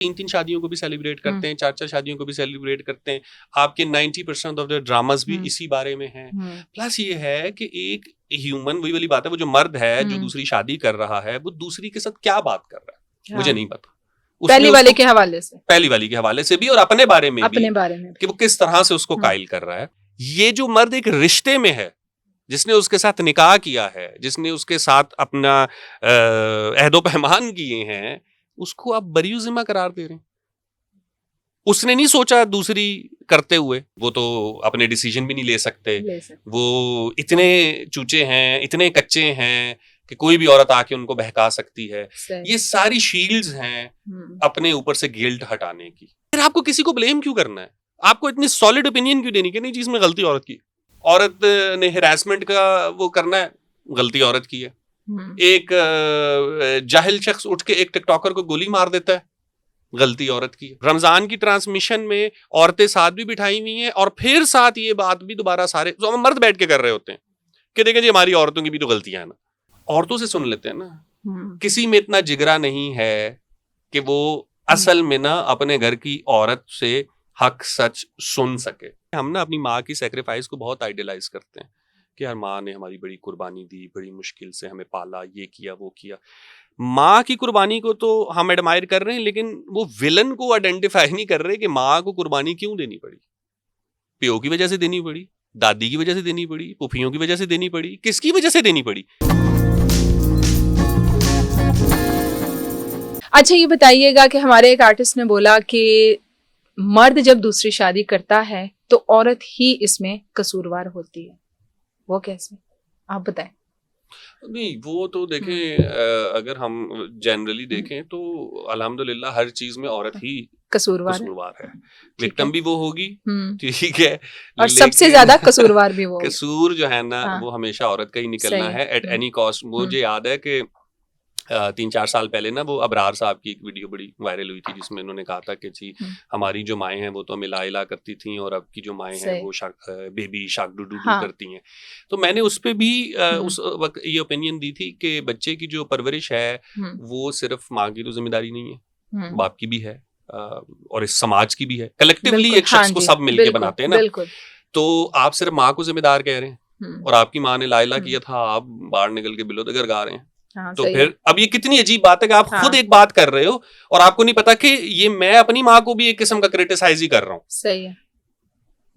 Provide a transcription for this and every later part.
3-3 शादियों को भी सेलिब्रेट करते हैं, 4-4 शादियों को भी सेलिब्रेट करते हैं। आपके 90% ऑफ द ड्रामास भी इसी बारे में हैं। प्लस ये है कि एक ह्यूमन, वही वाली बात है, वो जो मर्द है जो दूसरी शादी कर रहा है वो दूसरी के साथ क्या बात कर रहा है मुझे नहीं पता। पहली वाले के हवाले से भी और अपने बारे में भी कि वो किस तरह से उसको कायल कर रहा है। ये जो मर्द एक रिश्ते में है, जिसने उसके साथ निकाह किया है, जिसने उसके साथ अपना अहदो पैमान किए हैं, उसको आप बरी ज़िम्मा करार दे रहे हैं। उसने नहीं सोचा दूसरी करते हुए, वो तो अपने डिसीजन भी नहीं ले सकते। वो इतने चूचे हैं, इतने कच्चे हैं कि कोई भी औरत आके उनको बहका सकती है। ये सारी शील्ड्स हैं अपने ऊपर से गिल्ट हटाने की। फिर आपको किसी को ब्लेम क्यों करना है? आपको इतनी सॉलिड ओपिनियन क्यों देनी कि नहीं जी इसमें गलती औरत की? औरत ने हैरेसमेंट का वो करना है, गलती औरत की है। एक जाहिल शख्स उठ के एक टिकटॉकर को गोली मार देता है, गलती औरत की है। रमजान की ट्रांसमिशन में औरतें साथ भी बिठाई हुई हैं और फिर साथ ये बात भी दोबारा सारे जो हम मर्द बैठ के कर रहे होते हैं कि देखें जी हमारी औरतों की भी तो गलतियां हैं ना। औरतों से सुन लेते हैं ना। किसी में इतना जिगरा नहीं है कि वो असल में ना अपने घर की औरत से हक सच सुन सके। हम ना अपनी माँ की सैक्रिफाइस को बहुत आइडियलाइज करते हैं कि यार माँ ने हमारी बड़ी कुर्बानी दी, बड़ी मुश्किल से हमें पाला, ये किया वो किया। माँ की कुर्बानी को तो हम एडमायर कर रहे हैं, लेकिन वो विलन को आइडेंटिफाई नहीं कर रहे कि माँ को कुर्बानी क्यों देनी पड़ी। प्यो की वजह से देनी पड़ी, दादी की वजह से देनी पड़ी, पुफियों की वजह से देनी पड़ी, किसकी वजह से देनी पड़ी। अच्छा ये बताइएगा कि हमारे एक आर्टिस्ट ने बोला कि मर्द जब दूसरी शादी करता है तो औरत ही इसमें कसूरवार होती है, वो कैसे? आप बताएं। नहीं वो तो देखें, अगर हम जनरली देखें तो अल्हम्दुलिल्लाह हर चीज में औरत ही कसूरवार है। विक्टिम भी वो होगी, ठीक है, और सबसे ज्यादा कसूरवार भी वो। कसूर जो है ना वो हमेशा औरत का ही निकलना है एट एनी कॉस्ट। मुझे याद है कि 3-4 साल पहले ना वो अबरार साहब की एक वीडियो बड़ी वायरल हुई थी जिसमें उन्होंने कहा था कि जी हमारी जो माएँ हैं वो तो हमें ला करती थी और अब की जो माएँ हैं वो बेबी शाक डू करती हैं। तो मैंने उस पे भी उस वक्त ये ओपिनियन दी थी कि बच्चे की जो परवरिश है वो सिर्फ माँ की तो जिम्मेदारी नहीं है, बाप की भी है और इस समाज की भी है। कलेक्टिवली एक शख्स को सब मिलके बनाते हैं ना। तो आप सिर्फ माँ को जिम्मेदार कह रहे हैं और आपकी माँ ने ला किया था, आप बाहर निकल के बिलो दगर गा रहे हैं। तो फिर अब ये कितनी अजीब बात है कि आप खुद एक बात कर रहे हो और आपको नहीं पता कि ये मैं अपनी माँ को भी एक किस्म का क्रिटिसाइज ही कर रहा हूँ। सही है।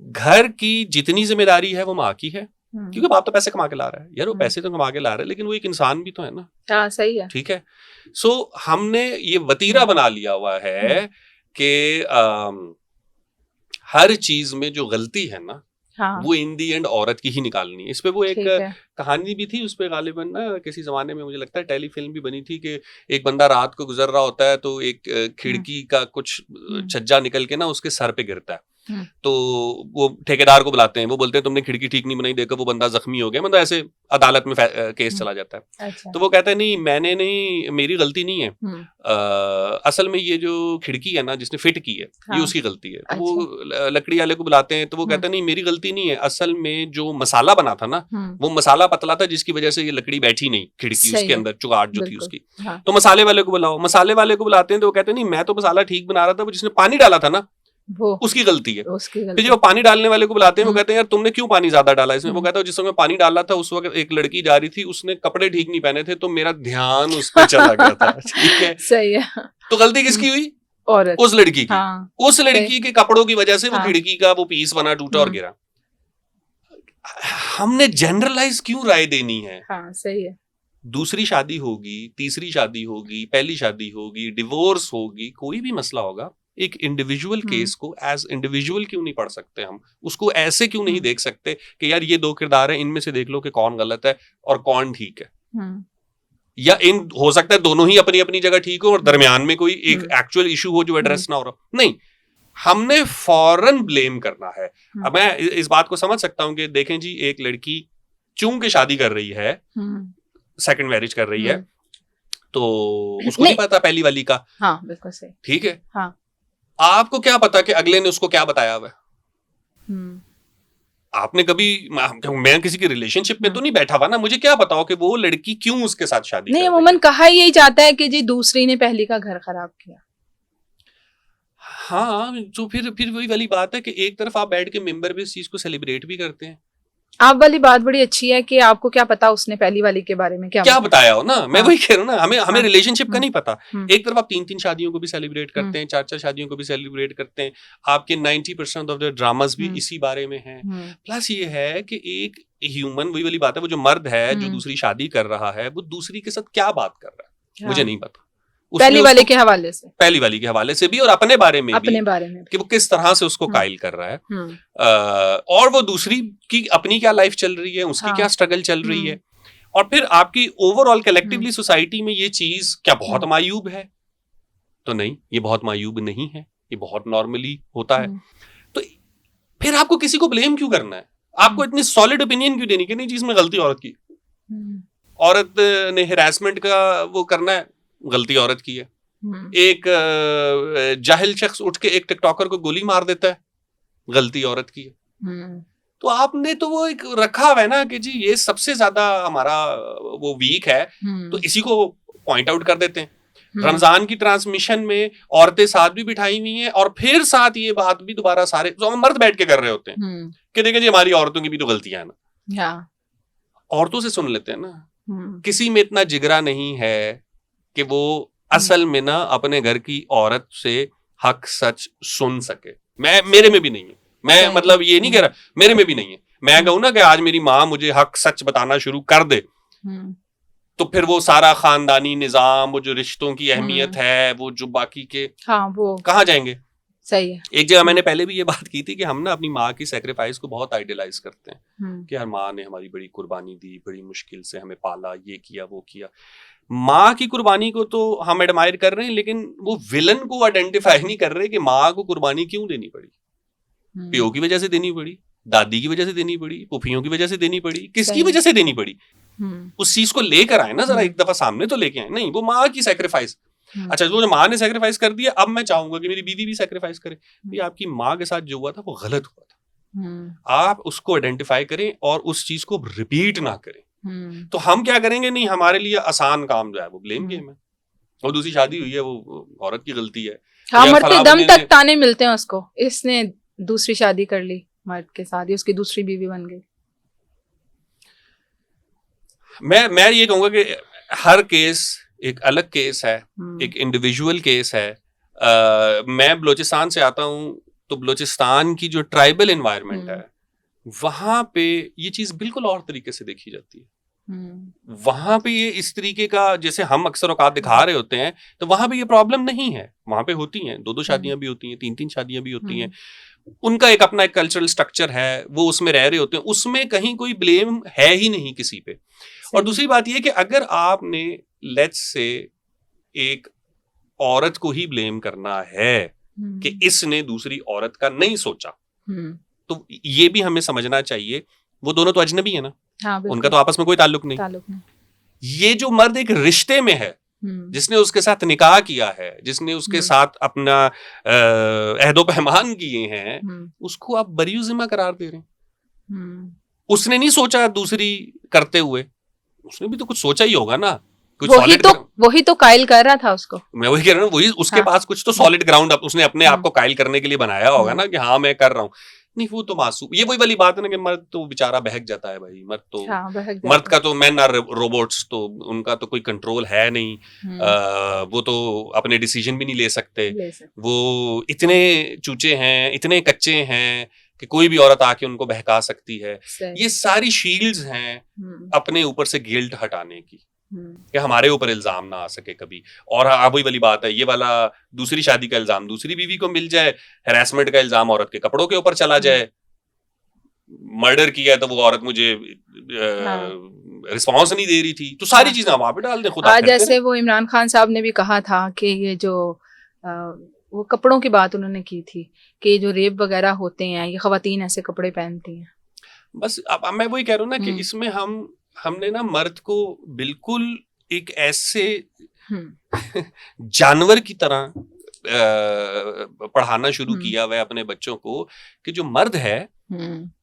घर की जितनी जिम्मेदारी है वो माँ की है, क्योंकि बाप तो पैसे कमा के ला रहा है यार, वो पैसे तो कमा के ला रहा है लेकिन वो एक इंसान भी तो है ना। हाँ सही है, ठीक है। सो हमने ये वतीरा बना लिया हुआ है कि हर चीज में जो गलती है ना वो इन दी एंड औरत की ही निकालनी है। इस पे वो एक कहानी भी थी, उस पे गालिबन ना किसी जमाने में मुझे लगता है टेलीफिल्म भी बनी थी कि एक बंदा रात को गुजर रहा होता है तो एक खिड़की का कुछ छज्जा निकल के ना उसके सर पे गिरता है। तो वो ठेकेदार को बुलाते हैं, वो बोलते हैं तुमने खिड़की ठीक नहीं बनाई, देखो वो बंदा जख्मी हो गया, मतलब ऐसे अदालत में केस चला जाता है। अच्छा। तो वो कहता है नहीं मैंने नहीं, मेरी गलती नहीं है, असल में ये जो खिड़की है ना जिसने फिट की है ये उसकी गलती है। तो वो लकड़ी वाले को बुलाते हैं तो वो कहता है नहीं मेरी गलती नहीं है, असल में जो मसाला बना था ना वो मसाला पतला था जिसकी वजह से ये लकड़ी बैठी नहीं, खिड़की उसके अंदर चुगाट जो थी उसकी। तो मसाले वाले को बुलाओ, मसाले वाले को बुलाते हैं तो वो कहते हैं नहीं मैं तो मसाला ठीक बना रहा था, वो जिसने पानी डाला था ना वो उसकी गलती है। फिर जब पानी डालने वाले को बुलाते हैं वो कहते हैं यार तुमने क्यों पानी ज्यादा डाला इसमें। वो कहता है जिस समय पानी डाला था उस वक्त एक लड़की जा रही थी, उसने कपड़े ठीक नहीं पहने थे तो मेरा ध्यान उस पर चला गया था। ठीक है, सही है। तो गलती किसकी हुई? औरत, उस लड़की की। उस लड़की के कपड़ों की वजह से वो खिड़की का वो पीस बना, टूटा और गिरा। हमने जनरलाइज क्यों राय देनी है? सही है। दूसरी शादी होगी, तीसरी शादी होगी, पहली शादी होगी, डिवोर्स होगी, कोई भी मसला होगा, एक इंडिविजुअल केस को एज इंडिविजुअल क्यों नहीं पढ़ सकते हम? उसको ऐसे क्यों नहीं देख सकते कि यार ये दो किरदार हैं, इनमें से देख लो कि कौन गलत है और कौन ठीक है। या इन हो सकता है दोनों ही अपनी अपनी जगह ठीक हो और दरमियान में कोई एक एक्चुअल इशू हो जो एड्रेस ना हो रहा। नहीं, हमने फौरन ब्लेम करना है। अब मैं इस बात को समझ सकता हूं कि देखें जी एक लड़की चूं के शादी कर रही है, सेकंड मैरिज कर रही है, तो उसको नहीं पता पहली वाली का। हाँ बिल्कुल सही। ठीक है। हाँ। आपको क्या पता कि अगले ने उसको क्या बताया हुआ है? आपने कभी, मैं किसी के रिलेशनशिप में तो नहीं बैठा हुआ ना, मुझे क्या बताओ कि वो लड़की क्यों उसके साथ शादी नहीं, अमूमन कहा यही जाता है कि जी दूसरी ने पहली का घर खराब किया। हाँ, तो फिर वही वाली बात है कि एक तरफ आप बैठ के मेंबर भी इस चीज को सेलिब्रेट भी करते हैं। आप वाली बात बड़ी अच्छी है कि आपको क्या पता उसने पहली वाली के बारे में क्या बताया हो ना। मैं हाँ। वही कह रहा हूँ ना, हमें हाँ। रिलेशनशिप का नहीं पता। हम्म। एक तरफ आप 3-3 शादियों को भी सेलिब्रेट करते हैं, 4-4 शादियों को भी सेलिब्रेट करते हैं, आपके 90% ऑफ द ड्रामास भी इसी बारे में हैं। प्लस ये है कि एक ह्यूमन, वही वाली बात है, वो जो मर्द है जो दूसरी शादी कर रहा है, वो दूसरी के साथ क्या बात कर रहा है मुझे नहीं पता। पहली वाली के हवाले से भी और अपने बारे में भी कि वो किस तरह से उसको कायल कर रहा है, और वो दूसरी की अपनी क्या लाइफ चल रही है, उसकी क्या स्ट्रगल चल रही है, और फिर आपकी ओवरऑल कलेक्टिवली सोसाइटी में ये चीज क्या बहुत मायूब है? तो नहीं, ये बहुत मायूब नहीं है, ये बहुत नॉर्मली होता है। तो फिर आपको किसी को ब्लेम क्यों करना है? आपको इतनी सॉलिड ओपिनियन क्यों देनी कि नहीं जी इसमें गलती औरत की, औरत ने हिरासमेंट का वो करना है, गलती औरत की है। एक जाहिल शख्स उठ के एक टिकटॉकर को गोली मार देता है, गलती औरत की है। तो आपने तो वो एक रखा हुआ है ना कि जी ये सबसे ज्यादा हमारा वो वीक है, तो इसी को पॉइंट आउट कर देते हैं। रमजान की ट्रांसमिशन में औरतें साथ भी बिठाई हुई हैं और फिर साथ ये बात भी दोबारा सारे जो हम मर्द बैठ के कर रहे होते हैं कि देखिए जी हमारी औरतों की भी तो गलतियां है ना। औरतों से सुन लेते हैं ना। किसी में इतना जिगरा नहीं है कि वो असल में ना अपने घर की औरत से हक सच सुन सके। मेरे में भी नहीं है, मैं मतलब ये नहीं कह रहा, मेरे में भी नहीं है। मैं कहूँ ना कि आज मेरी माँ मुझे हक सच बताना शुरू कर दे तो फिर वो सारा खानदानी निजाम, वो जो रिश्तों की अहमियत है, वो जो बाकी के वो कहाँ जाएंगे? सही है। एक जगह मैंने पहले भी ये बात की थी कि हम ना अपनी माँ की सैक्रिफाइस को बहुत आइडियलाइज करते हैं कि यार माँ ने हमारी बड़ी कुर्बानी दी, बड़ी मुश्किल से हमें पाला, ये किया वो किया। माँ की कुर्बानी को तो हम एडमायर कर रहे हैं, लेकिन वो विलन को आइडेंटिफाई नहीं कर रहे कि माँ को कुर्बानी क्यों देनी पड़ी। पियो की वजह से देनी पड़ी, दादी की वजह से देनी पड़ी, पुफियों की वजह से देनी पड़ी, किसकी वजह से देनी पड़ी? उस चीज को लेकर आए ना, जरा एक दफा सामने तो लेके आए। नहीं, वो माँ की सैक्रिफाइस। अच्छा, वो जो माँ ने सैक्रिफाइस कर दिया, अब मैं चाहूंगा कि मेरी बीवी भी सैक्रिफाइस करे। ये आपकी माँ के साथ जो हुआ था वो गलत हुआ था। आप उसको आइडेंटिफाई करें और उस चीज को रिपीट ना करें। तो हम क्या करेंगे? नहीं, हमारे लिए आसान काम जो है वो ब्लेम गेम है। और दूसरी शादी हुई है, वो औरत की गलती है। हाँ, मरते दम तक ताने मिलते हैं उसको, इसने दूसरी शादी कर ली मर्द के साथ, उसकी दूसरी बीवी बन गई। मैं ये कहूंगा कि हर केस एक अलग केस है, एक इंडिविजुअल केस है। मैं बलोचिस्तान से आता हूं, तो बलोचिस्तान की जो ट्राइबल एनवायरनमेंट है वहां पे ये चीज बिल्कुल और तरीके से देखी जाती है। वहां पे ये इस तरीके का, जैसे हम अक्सर औकात दिखा रहे होते हैं, तो वहां पे ये प्रॉब्लम नहीं है। वहां पे होती हैं 2-2 शादियां भी होती हैं, 3-3 शादियां भी होती हैं। उनका एक अपना एक कल्चरल स्ट्रक्चर है, वो उसमें रह रहे होते हैं, उसमें कहीं कोई ब्लेम है ही नहीं किसी पे। और दूसरी बात ये कि अगर आपने लेट्स से एक औरत को ही ब्लेम करना है कि इसने दूसरी औरत का नहीं सोचा, तो ये भी हमें समझना चाहिए वो दोनों तो अजनबी है ना। हाँ, उनका तो आपस में कोई ताल्लुक नहीं। ये जो मर्द एक रिश्ते में है, जिसने उसके साथ निकाह किया है, जिसने उसके साथ अपना अहदो पैमान किए हैं, उसको आप बरी जिम्मा करार दे रहे हैं। उसने नहीं सोचा दूसरी करते हुए, उसने भी तो कुछ सोचा ही होगा ना। वही तो कायल कर रहा था उसको। मैं वही कह रहा हूँ, वही उसके पास कुछ तो सॉलिड ग्राउंड उसने अपने आप को कायल करने के लिए बनाया होगा ना कि हाँ मैं कर रहा हूँ। नहीं, वो तो मासूम, ये वही वाली बात है ना कि मर्द तो बेचारा बहक जाता है भाई। मर्द तो मर्द का तो मैन आर रोबोट्स, तो उनका तो कोई कंट्रोल है नहीं। वो तो अपने डिसीजन भी नहीं ले सकते। वो इतने चूचे हैं, इतने कच्चे हैं कि कोई भी औरत आके उनको बहका सकती है। ये सारी शील्ड्स हैं अपने ऊपर से गिल्ट हटाने की कि हमारे ऊपर इल्जाम ना आ सके कभी। और वही वाली बात है, ये वाला दूसरी शादी का इल्जाम दूसरी बीवी को मिल जाए, हैरेसमेंट का इल्जाम औरत के कपड़ों के ऊपर चला जाए, मर्डर किया तो वो औरत मुझे रिस्पॉन्स नहीं दे रही थी, तो सारी चीजें वहां पे डाल दे खुदा। जैसे वो इमरान खान साहब ने भी कहा था कि ये जो वो कपड़ों की बात उन्होंने की थी कि जो रेप वगैरह होते हैं ये खवातीन ऐसे कपड़े पहनती हैं। बस अब मैं वही कह रहा हूँ ना कि इसमें हमने ना मर्द को बिल्कुल एक ऐसे जानवर की तरह पढ़ाना शुरू किया हुआ है अपने बच्चों को कि जो मर्द है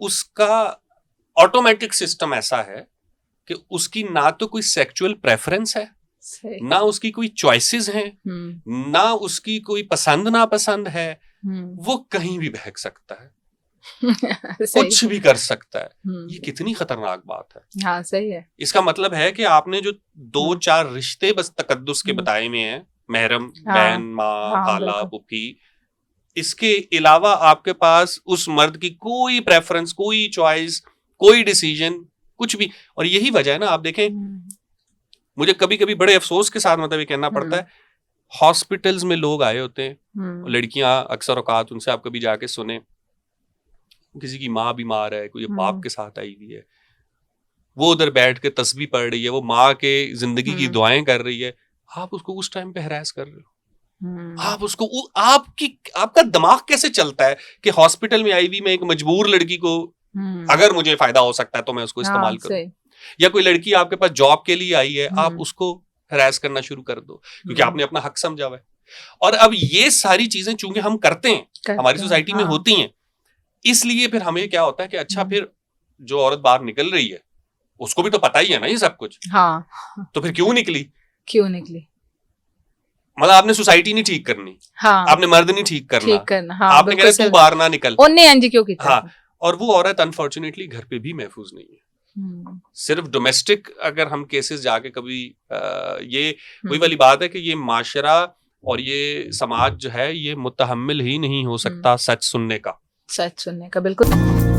उसका ऑटोमेटिक सिस्टम ऐसा है कि उसकी ना तो कोई सेक्सुअल प्रेफरेंस है, ना उसकी कोई चॉइसेस हैं, ना उसकी कोई पसंद नापसंद है, वो कहीं भी बहक सकता है, कुछ भी कर सकता है। ये कितनी खतरनाक बात है। हाँ सही है। इसका मतलब है कि आपने जो 2-4 रिश्ते बस तकद्दुस के बताए में हैं, महरम, बहन, माँ, खाला, फूफी, इसके अलावा आपके पास उस मर्द की कोई प्रेफरेंस, कोई चॉइस, कोई डिसीजन, कुछ भी। और यही वजह है ना, आप देखें, मुझे कभी कभी बड़े अफसोस के साथ मतलब ये कहना पड़ता है, हॉस्पिटल्स में लोग आए होते हैं, लड़कियां अक्सर औकात, उनसे आप कभी जाके सुने, किसी की माँ बीमार है, कोई बाप के साथ आई हुई है, वो उधर बैठ के तस्बीह पढ़ रही है, वो माँ के जिंदगी की दुआएं कर रही है, आप उसको उस टाइम पे हरास कर रहे हो। आप उसको आपका दिमाग कैसे चलता है कि हॉस्पिटल में आई हुई मैं एक मजबूर लड़की को, अगर मुझे फायदा हो सकता है तो मैं उसको इस्तेमाल करूं। या कोई लड़की आपके पास जॉब के लिए आई है, आप उसको हरास करना शुरू कर दो क्योंकि आपने अपना हक समझा हुआ है। और अब ये सारी चीजें चूंकि हम करते हैं, हमारी सोसाइटी में होती हैं, इसलिए फिर हमें क्या होता है कि अच्छा, फिर जो औरत बाहर निकल रही है उसको भी तो पता ही है ना ये सब कुछ। हाँ। तो फिर क्यों निकली? मतलब आपने सोसाइटी नहीं ठीक करनी, हाँ, आपने मर्द नहीं ठीक करना, हाँ, आपने कहना तू बाहर ना निकल, हाँ। और वो औरत अनफॉर्चुनेटली घर पे भी महफूज नहीं है। सिर्फ डोमेस्टिक अगर हम केसेस जाके कभी ये वही वाली बात है कि ये माशरा और ये समाज जो है ये मुतहम्मिल ही नहीं हो सकता सच सुनने का, बिल्कुल।